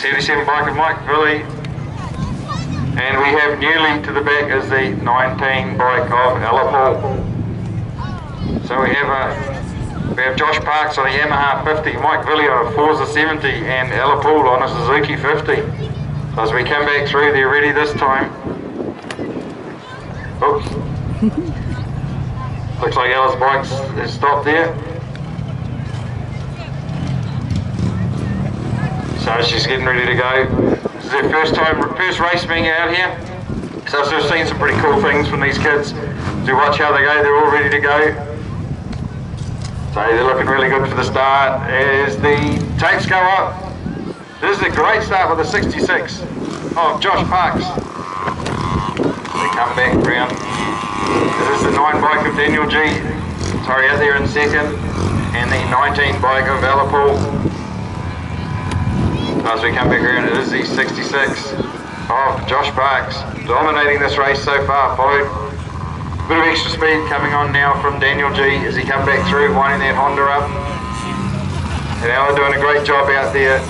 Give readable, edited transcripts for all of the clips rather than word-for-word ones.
77 bike of Mike Villy. And we have newly to the back is the 19 bike of Ella Paul. So we have Josh Parks on a Yamaha 50, Mike Villy on a Forza 70, and Ella Paul on a Suzuki 50. So as we come back through, they're ready this time. Oops. Looks like Ella's bike's has stopped there. So she's getting ready to go. This is their first race being out here. So I've just seen some pretty cool things from these kids. So watch how they go, they're all ready to go. So they're looking really good for the start. As the tapes go up, this is a great start with the 66 of Josh Parks. They come back round. This is the 9 bike of Daniel G. Sorry, out there in second. And the 19 bike of Ella Paul. So as we come back around, it is the 66 of Josh Parks. Dominating this race so far, followed a bit of extra speed coming on now from Daniel G as he come back through, winding that Honda up. And Ella doing a great job out there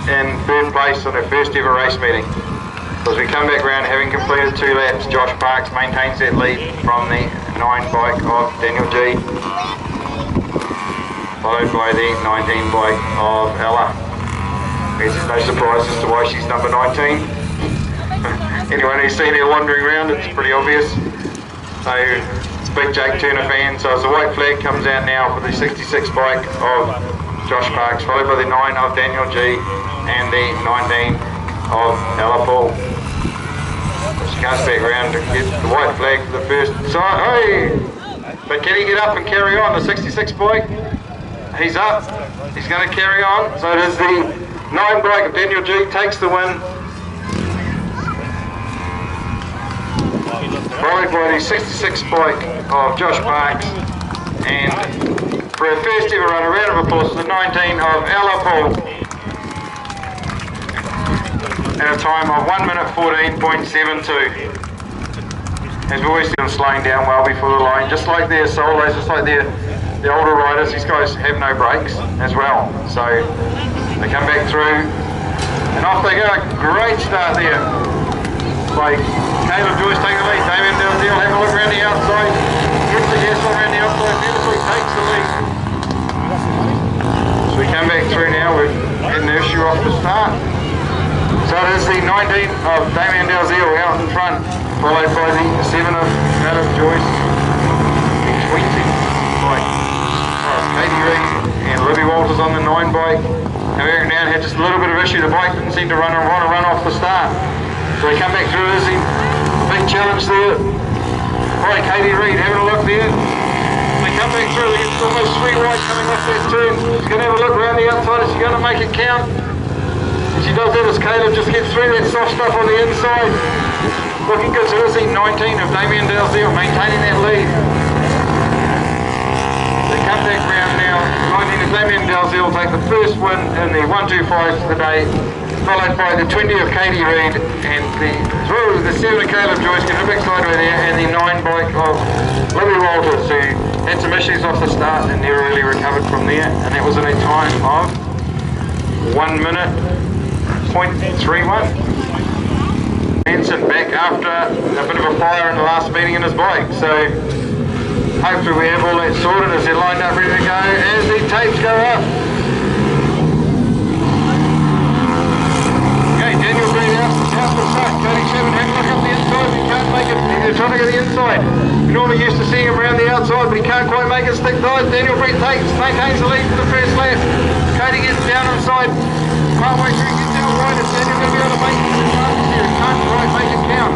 in third place on her first ever race meeting. So as we come back around, having completed 2 laps, Josh Parks maintains that lead from the 9 bike of Daniel G, followed by the 19 bike of Ella. There's no surprise as to why she's number 19. Anyone who's seen her wandering around, it's pretty obvious. So, big Jake Turner fan. So as the white flag comes out now for the 66 bike of Josh Parks, followed by the 9 of Daniel G and the 19 of Ella Paul. She comes back around to get the white flag for the first side. Hey! But can he get up and carry on? The 66 bike, he's up. He's going to carry on. So it is the 9 bike of Daniel G takes the win. Followed by the 66 bike of Josh Parks, and for our first ever run, a round of applause for the 19 of Ella Paul at a time of 1 minute 14.72. As we always see them slowing down well before the line, just like their solos, just like the older riders. These guys have no brakes as well, so they come back through and off they go. Great start there by Caleb Joyce taking the lead. Damien Dalziel having a look around the outside. Gets the gas on around the outside. Beautifully takes the lead. So we come back through now. We've had an issue off the start. So it is the 19 of Damien Dalziel out in front, followed by the 7 of Caleb Joyce. The 20 bike of Katie Reed and Libby Walters on the 9 bike. However, now had just a little bit of issue. The bike didn't seem to want to run off the start. So we come back through, there's the big challenge there. Alright, Katie Reed having a look there. They come back through, they get almost 3 wide coming off that turn. She's going to have a look around the outside, is she going to make it count? And she does that as Caleb just gets through that soft stuff on the inside. Looking good, so there's the 19 of Damien Dalziel maintaining that lead. They come back round now, 19 of Damien Dalziel take the first win in the 125 for the day. Followed by the 20 of Katie Reed and the 7 of Caleb Joyce getting a big sideway there, and the 9 bike of Libby Walters, who had some issues off the start and never really recovered from there, and that was in a time of 1 minute 0.31. Manson back after a bit of a fire in the last meeting in his bike, so hopefully we have all that sorted as they're lined up ready to go as the tapes go up. Daniel Green out the front, Cody Chapman having a look up the inside, he can't make it, he's trying to get the inside. We normally used to see him around the outside, but he can't quite make it stick tight. Daniel Green maintains the lead for the first lap. Cody gets down inside, halfway through, gets down wide, and Daniel going to be able to make it here. He can't quite make it count.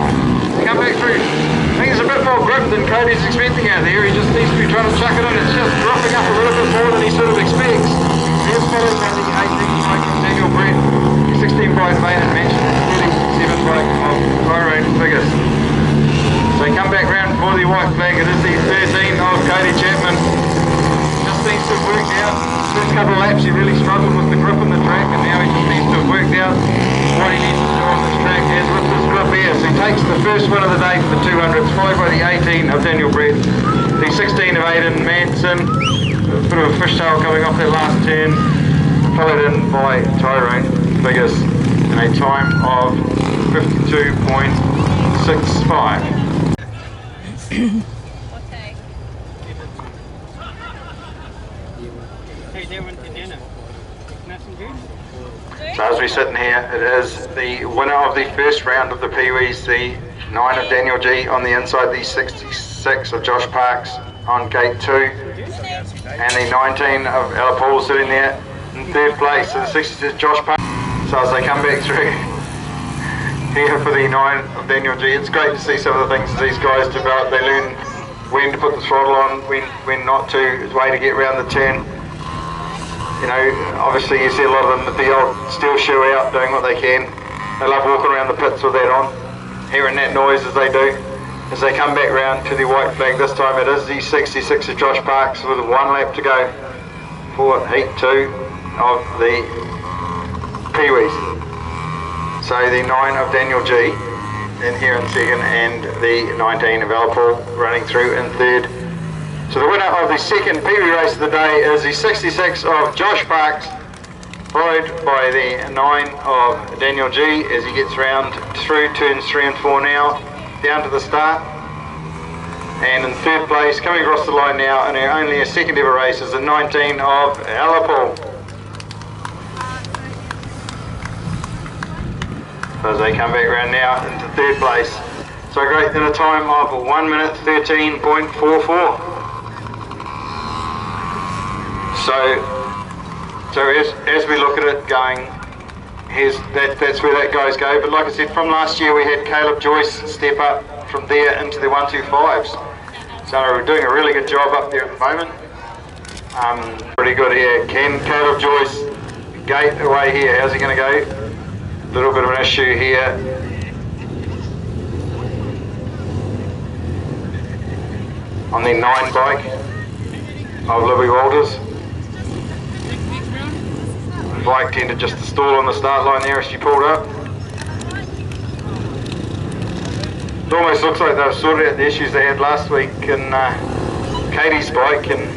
Come back through. I think there's a bit more grip than Cody's expecting out there. He just needs to be trying to chuck it in. It's just dropping up a little bit more than he sort of expects. Here's followed by the 18 bike from Daniel Green. 16 bike Maynard mentioned, 37 bike of Tyrone Figures. So come back round for the white flag. It is the 13 of Cody Chapman. Just needs to have worked out. First couple of laps he really struggled with the grip on the track, and now he just needs to have worked out what he needs to do on this track as with this grip here. So he takes the first win of the day for the 200s, followed by the 18 of Daniel Brett, the 16 of Aidan Manson, a bit of a fishtail coming off that last turn, followed in by Tyrone. figures in a time of 52.65. So as we sit in here, it is the winner of the first round of the Pee-wees, the 9 of Daniel G on the inside, the 66 of Josh Parks on gate 2, and the 19 of Ella Paul sitting there in third place. So the 66 Josh Parks. So as they come back through here for the 9 of Daniel G, it's great to see some of the things these guys develop. They learn when to put the throttle on, when not to, the way to get around the turn. You know, obviously you see a lot of them with the old steel shoe out doing what they can. They love walking around the pits with that on, hearing that noise as they do. As they come back round to the white flag, this time it is the 66 of Josh Parks with 1 lap to go for heat 2 of the Pee-wees. So the 9 of Daniel G in here in second, and the 19 of Alpol running through in third. So the winner of the second Pee-wee race of the day is the 66 of Josh Parks, followed by the 9 of Daniel G as he gets round through turns 3 and 4 now, down to the start. And in third place, coming across the line now, and only a second ever race, is the 19 of Alpol. As they come back around now into third place. So great in a time of 1 minute 13.44. So as we look at it going, that's where that guys go. But like I said, from last year we had Caleb Joyce step up from there into the 125s. So we're doing a really good job up there at the moment. Pretty good here. Can Caleb Joyce gate away here? How's he going to go? A little bit of an issue here. On the 9 bike of Libby Walters. The bike tended just to stall on the start line there as she pulled up. It almost looks like they've sorted out the issues they had last week in Katie's bike and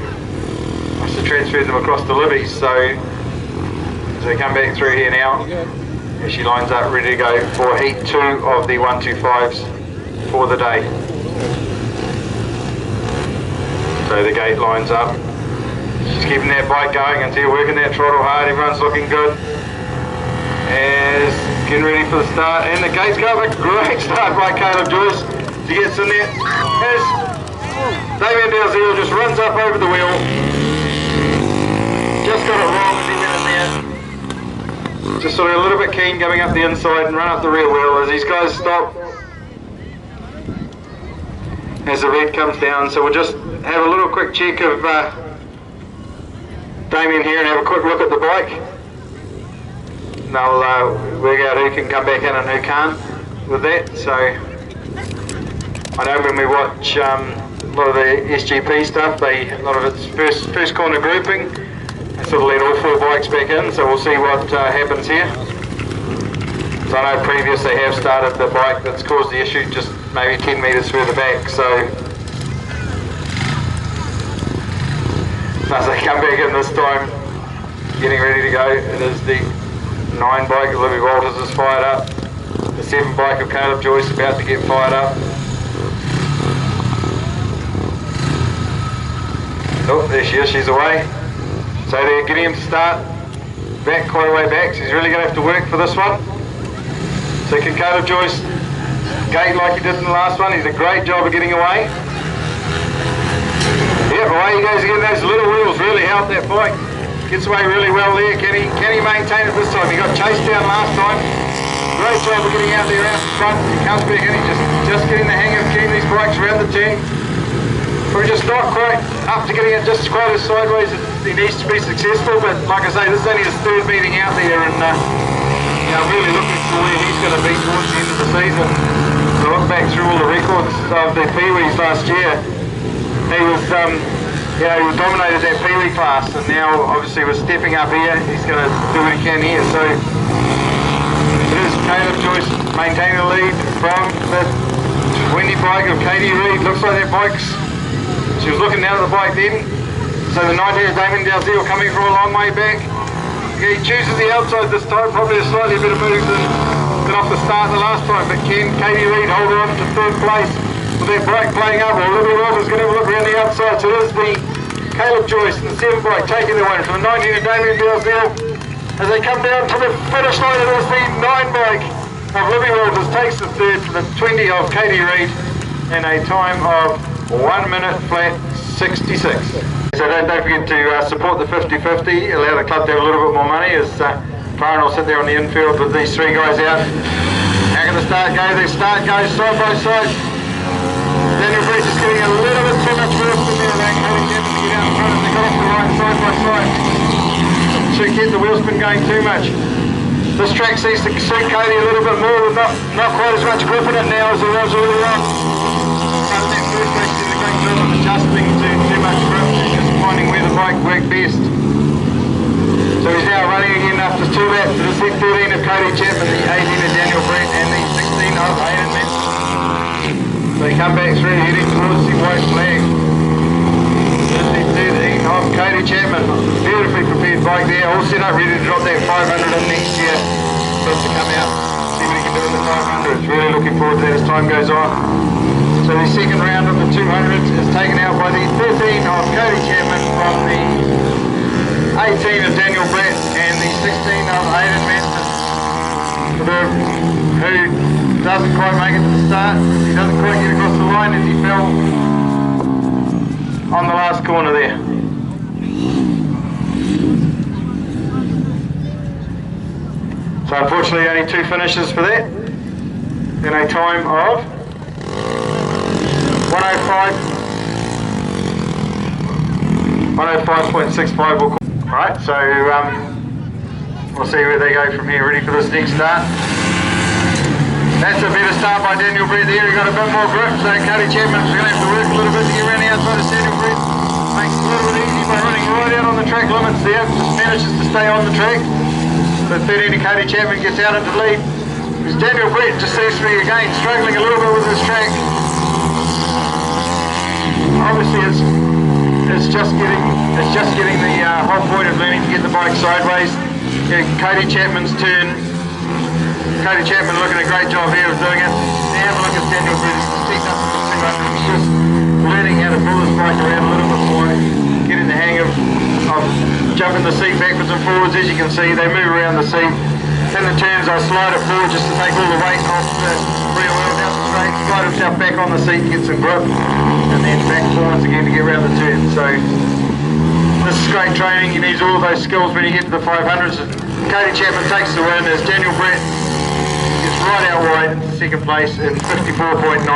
must have transferred them across to Libby's. So as they come back through here now, as she lines up ready to go for heat 2 of the 125s for the day. So the gate lines up. She's keeping that bike going until working that throttle hard. Everyone's looking good. As getting ready for the start, and the gate's got a great start by Caleb Joyce. He gets in there. As Damien Dalziel just runs up over the wheel. Just got it wrong as he went in there. Just sort of a little bit keen coming up the inside and run up the rear wheel as these guys stop. As the red comes down, so we'll just have a little quick check of Damien here and have a quick look at the bike. And they'll work out who can come back in and who can't with that. So I know when we watch a lot of the SGP stuff, a lot of it's first corner grouping. They sort of let all 4 bikes back in, so we'll see what happens here. So I know previous they have started the bike that's caused the issue just maybe 10 metres further back, so as they come back in this time, getting ready to go, it is the 9 bike of Libby Walters is fired up, the 7 bike of Caleb Joyce about to get fired up. Oh, there she is, she's away. So they're getting him to start back quite a way back, so he's really going to have to work for this one. So can Caleb Joyce gate like he did in the last one? He did a great job of getting away. Yep, away he goes again. Those little wheels really help that bike. Gets away really well there. Can he maintain it this time? He got chased down last time. Great job of getting out there out in front. He comes back in. He's just getting the hang of keeping these bikes around the turn. We're just not quite up to getting it just quite as sideways as he needs to be successful, but like I say, this is only his 3rd meeting out there, and I'm really looking for where he's going to be towards the end of the season. So I look back through all the records of the Pee-wees last year. He was, he dominated that Pee-wee class, and now obviously we're stepping up here. He's going to do what he can here. So it is Caleb Joyce maintaining the lead from the 20 bike of Katie Reid. Looks like that bike's. She was looking down at the bike then. So the 19 of Damien Dalziel coming from a long way back. He chooses the outside this time, probably a slightly better move than off the start the last time, but can Katie Reid hold on to third place with their brake playing up? Well, Libby Walters going to have a look around the outside, so there's the Caleb Joyce and the 7 bike taking the one from the 19 of Damien Dalzell. As they come down to the finish line, it is the 9 bike of Libby Walters takes the third for the 20 of Katie Reid in a time of 1 minute flat 66. So don't forget to support the 50-50, allow the club to have a little bit more money as Farron will sit there on the infield with these 3 guys out. How can the start go? The start goes side by side. Daniel Brett is getting a little bit too much work from there. They're cutting in to get out in front as they got off the line side by side. Should keep the wheel spin going too much. This track seems to suit Cody a little bit more with not quite as much grip in it now as there was earlier on. That first race did a great job of adjusting to too much grip and just finding where the bike worked best. So he's now running again after 2 laps. It is the 13 of Cody Chapman, the 18 of Daniel Brett and the 16 of Hayden Manson. They come back through heading towards the white flag. There's the 13 of Cody Chapman. Beautifully prepared bike there, all set up ready to drop that 500 in next year. Just to come out, see what he can do in the 500s. Really looking forward to that as time goes on. So the second round of the 200s is taken out by the 13 of Cody Chapman from the 18 of Daniel Brett and the 16 of Hayden Manson. Who doesn't quite make it to the start. He doesn't quite get across the line as he fell on the last corner there. So unfortunately only 2 finishes for that in a time of 105.65. Alright, so we'll see where they go from here. Ready for this next start. That's a better start by Daniel Brett there. He got a bit more grip, so Cody Chapman's going to have to work a little bit to get around the outside of Daniel Brett. Makes it a little bit easy by running right out on the track limits there. Just manages to stay on the track. The 13 of Cody Chapman gets out into lead. Because Daniel Brett just seems to be again struggling a little bit with this track. Obviously it's just getting the whole point of learning to get the bike sideways. Yeah, Cody Chapman's turn. Cody Chapman looking a great job here of doing it. Now have a look at Daniel Brett. He's up to the 200. He's just learning how to pull his bike around a little bit more, getting the hang of jumping the seat backwards and forwards. As you can see, they move around the seat. In the turns, I slide it forward just to take all the weight off the rear wheel down the straight, slide himself back on the seat, get some grip, and then back forwards again to get around the turn. So this is great training. He needs all of those skills when you get to the 500s. Cody Chapman takes the win as Daniel Brett is right out wide in second place in 54.91.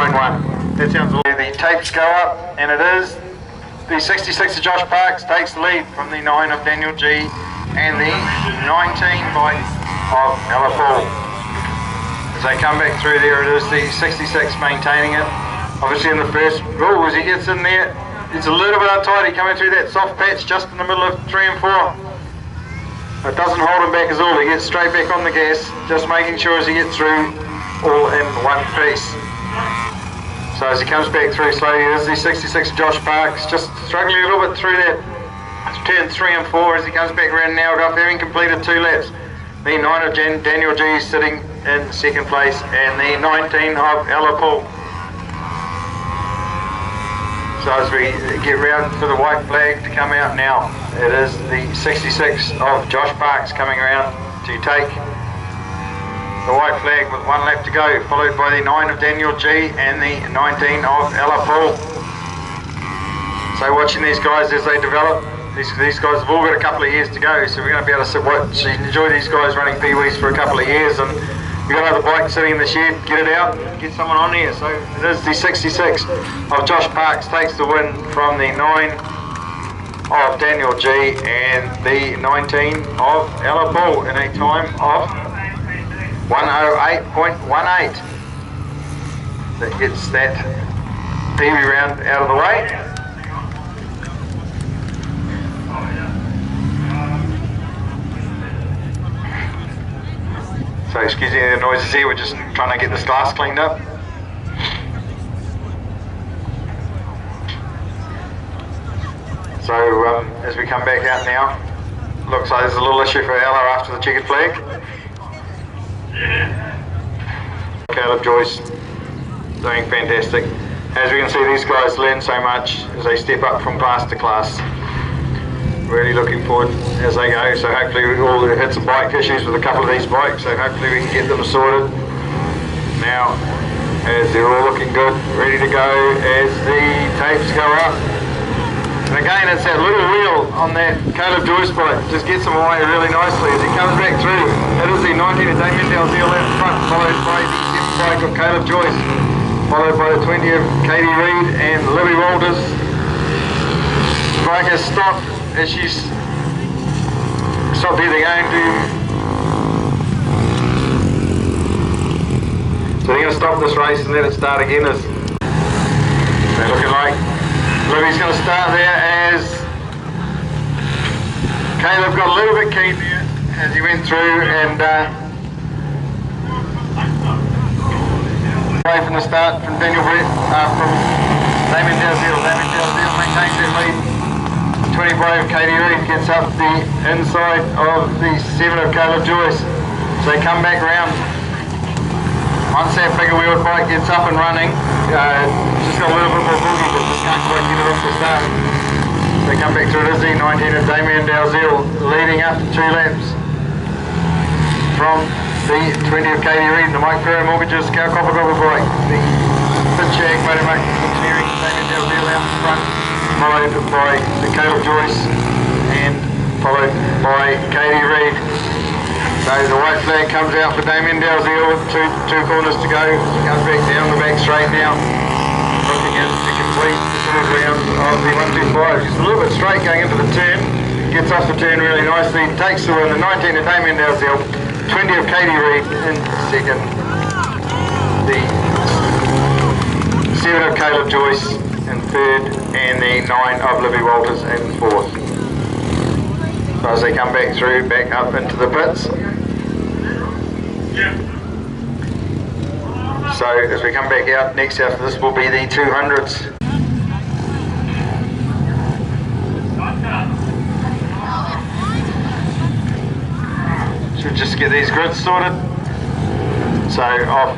That sounds all. The tapes go up, and it is the 66 of Josh Parks takes the lead from the 9 of Daniel G and the 19 bike of Ella Paul. As they come back through there, it is the 66 maintaining it. Obviously in the first, as he gets in there, it's a little bit untidy coming through that soft patch just in the middle of 3 and 4. It doesn't hold him back at all. He gets straight back on the gas, just making sure as he gets through all in one piece. So as he comes back through slowly, there's the 66 Josh Parks, just struggling a little bit through that turn 3 and 4 as he comes back around now, having completed 2 laps. The 9 of Daniel G sitting in second place, and the 19 of Ella Paul. So as we get round for the white flag to come out now, it is the 66 of Josh Parks coming around to take the white flag with 1 lap to go, followed by the 9 of Daniel G and the 19 of Ella Paul. So watching these guys as they develop, these guys have all got a couple of years to go, so we're going to be able to watch and enjoy these guys running Pee-wees for a couple of years, and we've got another bike sitting in the shed, get it out, get someone on here. So it is the 66 of Josh Parks takes the win from the 9 of Daniel G and the 19 of Ella Paul in a time of 108.18. That gets that Pee-wee round out of the way. So excuse me the noises here, we're just trying to get this glass cleaned up. So as we come back out now, Looks like there's a little issue for Ella after the checkered flag. Caleb Joyce doing fantastic. As we can see, these guys learn so much as they step up from class to class. Really looking forward as they go, so hopefully we all hit some bike issues with a couple of these bikes, so hopefully we can get them sorted. Now, as they're all looking good, ready to go as the tapes go up. And again, it's that little wheel on that Caleb Joyce bike, just gets him away really nicely as he comes back through. It is the 19 of Damien Dalziel out front, followed by the 7th bike of Caleb Joyce, followed by the 20 of Katie Reid and Libby Walters. The bike has stopped as she's stopped either going to. So they're going to stop this race and let it start again. As they're looking like Libby's going to start there as Caleb got a little bit keen there as he went through and away from the start from Daniel Brett, from Damien Dalziel. Damien Dalziel maintains that lead. 20 brave Katie Reid gets up the inside of the 7 of Caleb Joyce. So they come back round. Once that bigger wheeled bike gets up and running, just got a little bit more boogie, but just can't quite get it off the start. They come back through. It is the 19 of Damien Dalziel leading up 2 laps from the 20 of Katie Reid, the Mike Ferro Mortgages Cow Copper bike, the Pitchag Motormate Engineering, Damien Dalziel out in front, followed by the Caleb Joyce and followed by Katie Reid. So the white flag comes out for Damien Dalziel with two corners to go. He comes back down the back straight now, looking at to complete the third round of the 125. He's a little bit straight going into the turn, gets off the turn really nicely, takes the win. The 19 of Damien Dalziel, 20 of Katie Reid in second, the 7 of Caleb Joyce in third, and the 9 of Libby Walters in fourth. So as they come back through, back up into the pits. So as we come back out, next after this will be the 200s. Should just get these grids sorted. So off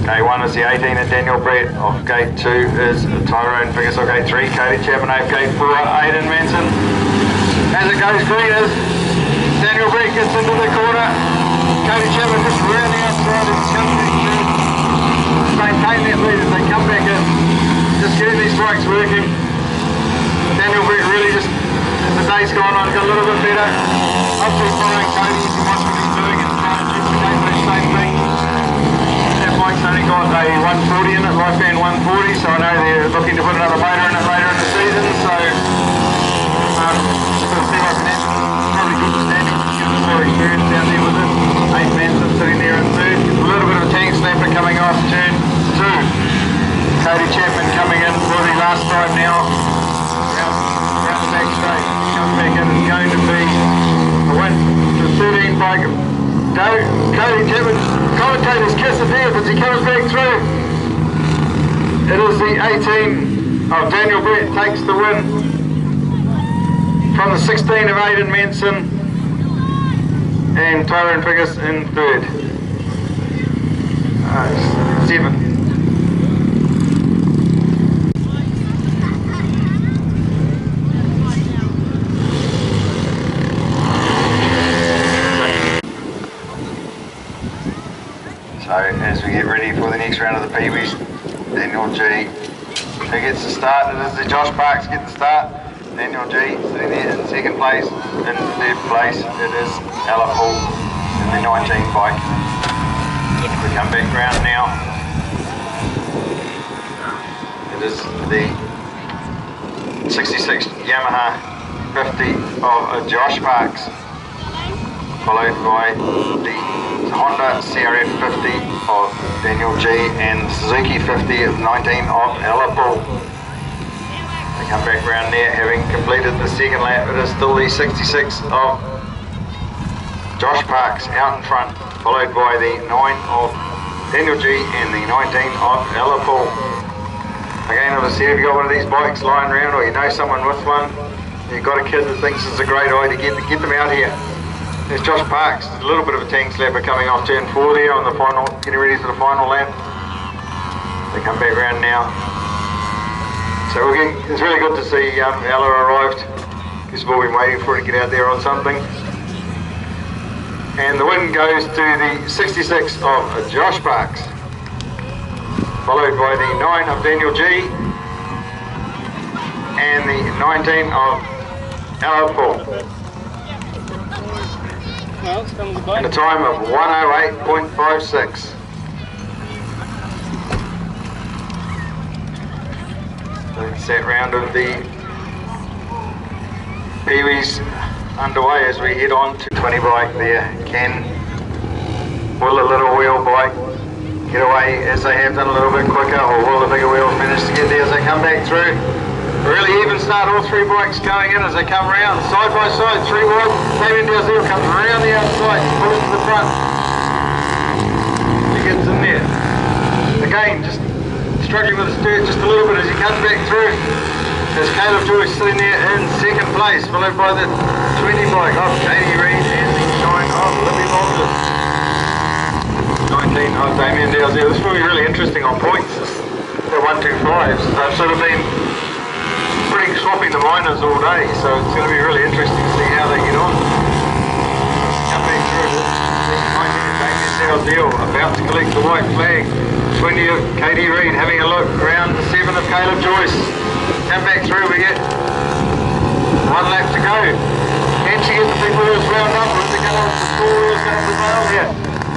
gate 1 is the 18 of Daniel Brett, off gate 2 is Tyrone Figgis, off gate 3 Cody Chapman, off gate 4 Aidan Manson. As it goes green as Daniel Brett gets into the corner, Cody Chapman just around the outside and comes back through. Maintain that lead as they come back in, just getting these bikes working. Daniel Brett really just, as the day's gone on, got a little bit better. Obviously following Cody, he wants what he's doing and trying to duplicate the same thing. That bike's only got a 140 in it, Lifeband 140, so I know they're looking to put another motor in it later in the season, so we'll see what can happen. Probably good to Daniel, gives us more experience down there with it. 8 Manson sitting there in third. A little bit of a tank snapper coming off turn 2. Cody Chapman coming in for the last time now. Round the back straight. Comes back in, it's going to be a win for 13 bike. Cody Chapman, commentators kiss of death as he comes back through. It is the 18 of Daniel Brett takes the win from the 16 of Aidan Manson and Tyrone Figgis in third. 7. So as we get ready for the next round of the Pee-wees, Daniel G, who gets the start. It is the Josh Parks get the start. Daniel G sitting there in second place. In third place it is Ella Paul in the 19 bike. We come back round now. It is the 66 Yamaha 50 of Josh Parks, followed by the Honda CRF 50 of Daniel G and Suzuki 50 of 19 of Ella Paul. They come back round there having completed the second lap. It is still the 66 of Josh Parks out in front, followed by the 9 of Daniel G and the 19 of Ella Paul. Again, as I said, if you've got one of these bikes lying around or you know someone with one, you've got a kid that thinks it's a great idea, get them out here. There's Josh Parks, a little bit of a tank slapper coming off turn 4 there on the final, getting ready for the final lap. They come back around now. So it's really good to see Ella arrived, because we've all been waiting for her to get out there on something. And the win goes to the 66 of Josh Parks, followed by the 9 of Daniel G, and the 19 of Ella Paul. And a time of 1:08.56. That's that round of the Pee-wees underway as we head on to 20 bike there. Will the little wheel bike get away as they have done a little bit quicker, or will the bigger wheels manage to get there as they come back through? Really even start, all three bikes going in as they come round, side by side, 3 wide. Damien Dalzell comes around the outside, pulls to the front. He gets in there. Again, just struggling with the dirt just a little bit as he comes back through. There's Caleb Joyce sitting there in second place, followed by the 20 bike of Katie Reid and the 9 of Libby Walters. 19 of Damien Dalzell. This will be really interesting on points. The 125s. They've sort of been pretty swapping the minors all day, so it's going to be really interesting to see how they get on. Come back through this. 19 of Damien Dalzell about to collect the white flag. 20 of Katie Reid having a look around. The 7 of Caleb Joyce. Come back through, we get 1 lap to go. Can she get the big wheels wound up, or is it going to the small wheels going to prevail here?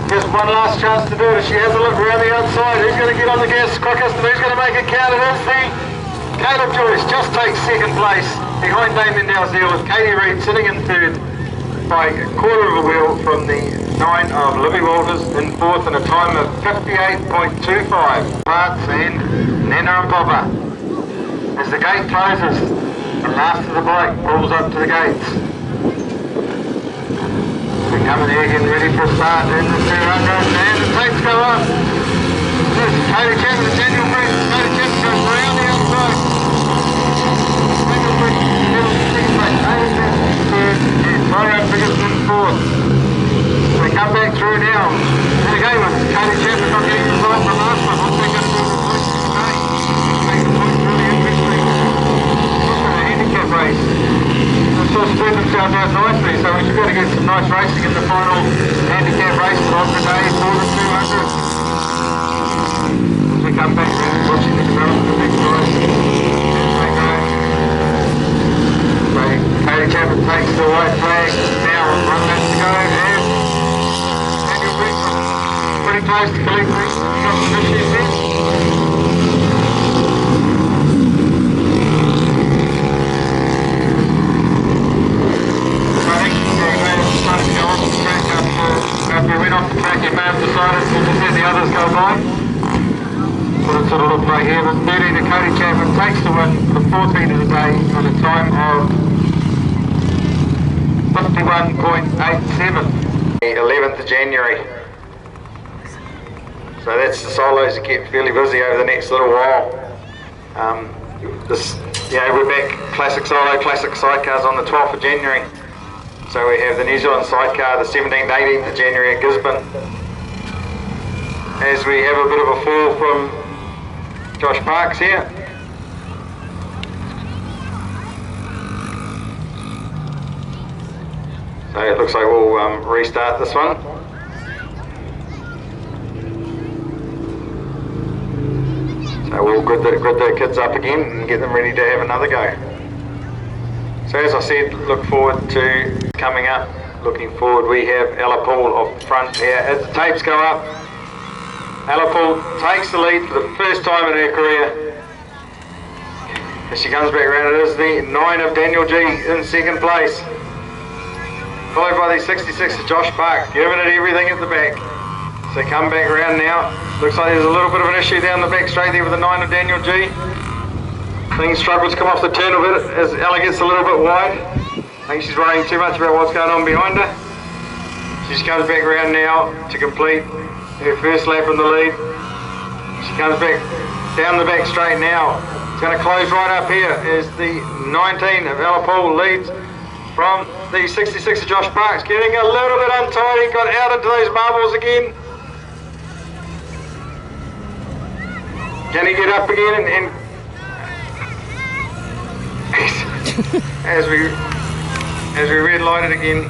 Here's one last chance to do it. She has a look around the outside. Who's going to get on the gas quickest, and who's going to make it count? It is the Caleb Joyce just takes second place behind Damien Dalzell, with Katie Reid sitting in third by a quarter of a wheel from the 9 of Libby Walters in fourth, and a time of 58.25. Parts and Nana and Papa. As the gate closes, the last of the bike pulls up to the gates. We're coming here getting ready for a start in the 200, and the tapes go up. This is Katie Chapman and Daniel Brett. Katie Chapman goes around the outside. Daniel Brett middle second place. Katie Chapman third, and Tyrone Biggest in fourth. So we come back through now. And again with Katie Chapman not getting the result from last one. Once they get through the points today, make the points really interesting. Handicap race. The sort of spread themselves out nicely, so we should be able to get some nice racing in the final handicap race of the day for the 200. As we come back around watching the development of the next race. So Katie Chapman takes the white flag. Now 1 lap to go, and Daniel Brett pretty close to collecting some issues there. After we went off the track, you may have decided to just let the others go by. What it sort of looked like here, but 13 of Katie Chapman takes the win for the 14th of the day on a time of 51.87. The 11th of January. So that's the solos that kept fairly busy over the next little while. We're back classic solo, classic sidecars on the 12th of January. So we have the New Zealand sidecar the 17th, 18th of January at Gisborne. As we have a bit of a fall from Josh Parks here. So it looks like we'll restart this one. So we'll grid the kids up again and get them ready to have another go. So as I said, look forward to coming up. Looking forward, we have Ella Paul off the front here. As the tapes go up, Ella Paul takes the lead for the first time in her career. As she comes back around, it is the 9 of Daniel G in second place. Followed by the 66 of Josh Parks, giving it everything at the back. So come back around now. Looks like there's a little bit of an issue down the back straight there with the 9 of Daniel G. Things struggle to come off the turn a bit as Ella gets a little bit wide. I think she's worrying too much about what's going on behind her. She just comes back around now to complete her first lap in the lead. She comes back down the back straight now. It's going to close right up here as the 19 of Alipool leads from the 66 of Josh Parks. Getting a little bit untidy, got out into those marbles again. Can he get up again and as we red light it again.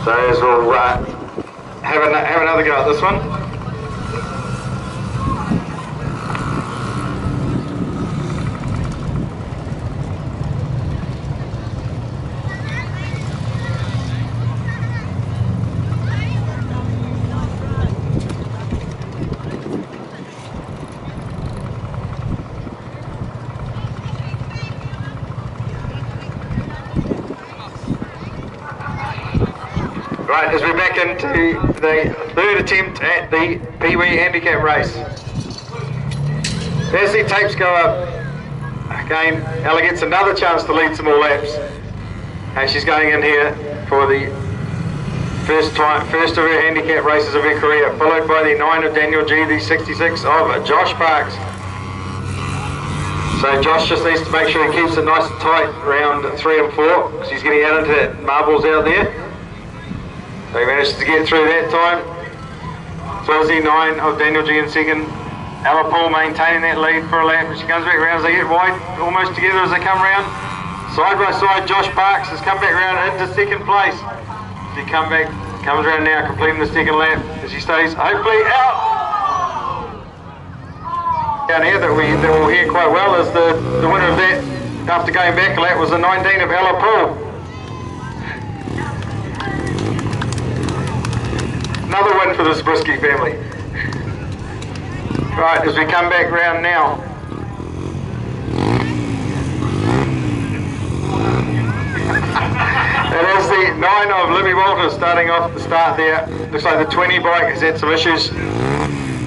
So as we'll have another go at this one. Right, as we're back into the third attempt at the Pee Wee handicap race. As the tapes go up, again, Ella gets another chance to lead some more laps. And she's going in here for the first of her handicap races of her career, followed by the 9 of Daniel G, the 66 of Josh Parks. So Josh just needs to make sure he keeps it nice and tight round 3 and 4, because he's getting out into that marbles out there. So he managed to get through that time. So is the 9 of Daniel G in second. Alipool maintaining that lead for a lap. She comes back around as they get wide, almost together as they come round. Side by side, Josh Parks has come back round into second place. As he comes around now, completing the second lap as he stays hopefully out. Down here that we'll hear quite well is the winner of that after going back a lap was the 19 of Alipool. Another win for the Zabriskie family. Right, as we come back round now. It is the 9 of Libby Walters starting off the start there. Looks like the 20 bike has had some issues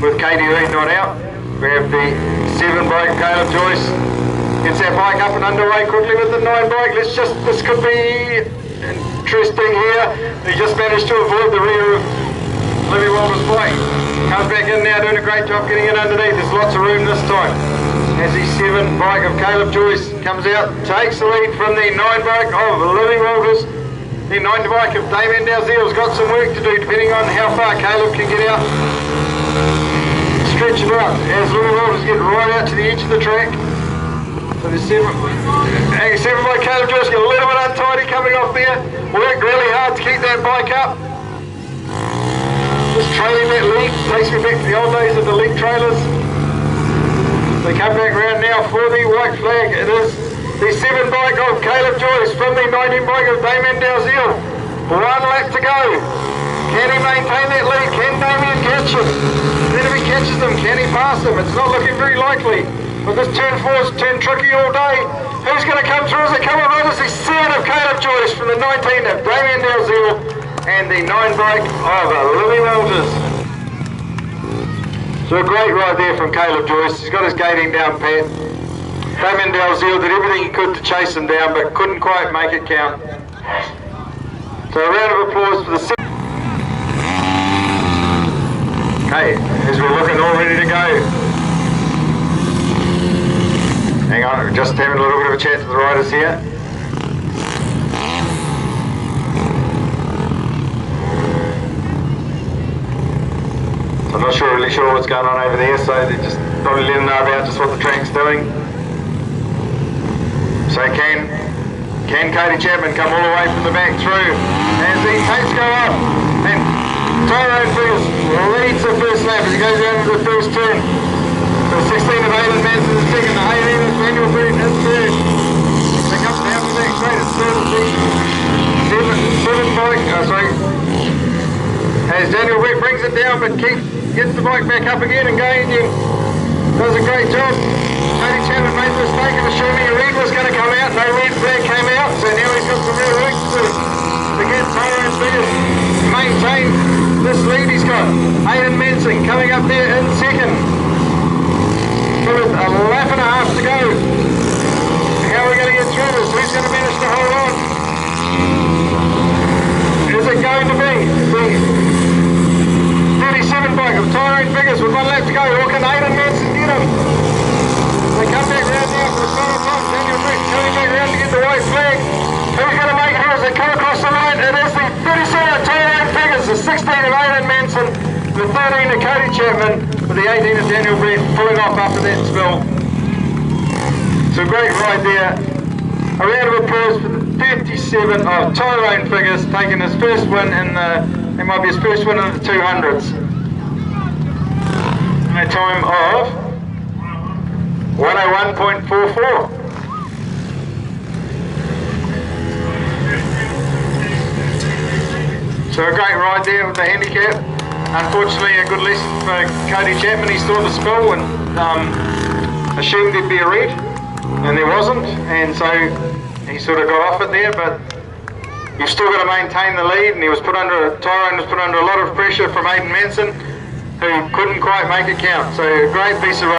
with Katie Reid not out. We have the 7 bike, Caleb Joyce. Gets that bike up and underway quickly with the 9 bike. This could be interesting here. He just managed to avoid the rear of Libby Walters' bike. Comes back in now, doing a great job getting in underneath. There's lots of room this time. As the 7 bike of Caleb Joyce comes out, takes the lead from the 9 bike of Libby Walters. The 9 bike of Damien Dalziel's got some work to do depending on how far Caleb can get out. Stretch it out as Libby Walters get right out to the edge of the track. So the 7 bike Caleb Joyce got a little bit untidy coming off there. Worked really hard to keep that bike up. Just trailing that lead, takes me back to the old days of the lead trailers. They come back round now for the white flag. It is the 7 bike of Caleb Joyce from the 19 bike of Damien Dalziel. 1 lap to go. Can he maintain that lead? Can Damien catch him? Then if he catches him, can he pass him? It's not looking very likely. But this turn 4's turned tricky all day. Who's going to come through as they come around? It's the 7 of Caleb Joyce from the 19 of Damien Dalziel. And the 9 bike of Libby Walters. So a great ride there from Caleb Joyce. He's got his gating down pat. Damien Dalziel did everything he could to chase him down, but couldn't quite make it count. So a round of applause for the 6. Okay, as we're looking all ready to go. Hang on, we're just having a little bit of a chat to the riders here. I'm not really sure what's going on over there, so they just probably let them know about just what the track's doing. So can Cody Chapman come all the way from the back through as the tapes go up and Tyrone Figures leads the first lap as he goes down to the first turn. So 16 of Aylan Manson is second, the 18 of Manuel Brett is third. So it comes down to the back straight, it's third of the 7 bike, as Daniel Brett brings it down but gets the bike back up again and going again. Does a great job. Cody Chapman made the mistake of assuming a red was going to come out. No red flag came out, so now he's got some real work to do to get Tyrone Figures maintain this lead he's got. Aidan Mensing coming up there in second. With a lap and a half to go. How are we going to get through this? Who's going to manage to hold on? Is it going to be the Tyrone figures with 1 lap to go. Or can Aidan Manson get him? They come back round now for the start of time. Daniel Brett coming back round to get the white flag. Who's going to make it here as they come across the line? It is the 37 of Tyrone figures, the 16 of Aidan Manson, the 13 of Cody Chapman, with the 18 of Daniel Brett pulling off after that spill. So great ride there. A round of applause for the 37 of Tyrone Figures, taking his first win in the, it might be his first win in the 200s. A time of 101.44. So a great ride there with the handicap. Unfortunately, a good lesson for Cody Chapman. He saw the spill and assumed there'd be a red, and there wasn't, and so he sort of got off it there, but you've still got to maintain the lead, and Tyrone was put under a lot of pressure from Aidan Manson, who couldn't quite make it count. So a great piece of